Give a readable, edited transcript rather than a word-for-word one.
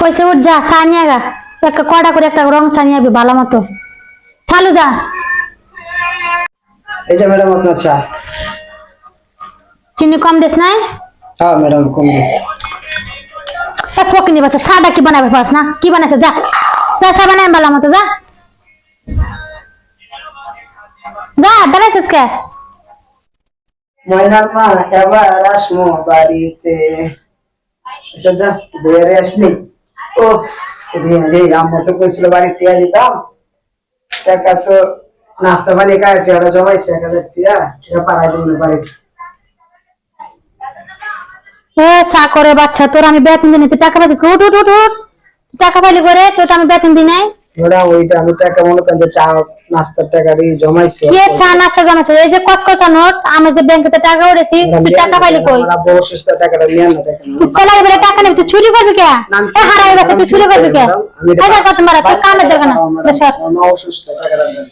কইছে উঠ যা চা নিয়ে গা একটা কড়া করে একটা রং চা নিয়ে আবি ভালো মতো চালু যা এই যে ম্যাডাম আপনার চা। চিনি কম দিস নাই হ্যাঁ ম্যাডাম কম দিয়েছি। এক ফকিনি বাচ্চা চাটা কি বানাবে পারছ না কি বানাইছে যা যা চা বানাই ভালো মতো যা যা দাঁড়াইছিস কে ময়নার মা এবার আসমো বাড়িতে। আচ্ছা যা বেরে আসলি। ওফ রে আম্মা তো কইছিল বাড়ি টিয়া দিতাম, টাকা তো নাস্তা পানি খায় টিয়াটা জমাইছে 1000 টিয়া, টিয়া পাড়াই দিব না বাড়িতে। এ চা করে বাচ্চা তোর আমি বেতন দিই তুই টাকা পাচ্ছিস উঠ উঠ উঠ উঠ টাকা পাইলি করে তোর তো আমি বেতন দিই নাই ম্যাডাম ওইটা আমি টাকা মনে করেন যে চা নাস্তার টাকা দিয়ে জমাইছে। কে চা নাস্তা জমাইছে এই যে কচকচা নোট আমি যে ব্যাংকে টাকা উড়েছি তুই টাকা পাইলি কই আমরা বড় সুস্থ টাকাটা নিয়ে না দেখেন। তুই স্যালারি বলে টাকা নিবি তুই চুরি করবি কে এ হারাই গেছে তুই চুরি করবি কে এটা কত মারা তোর কামে দেখো না আমার অসুস্থ টাকাটা দেন।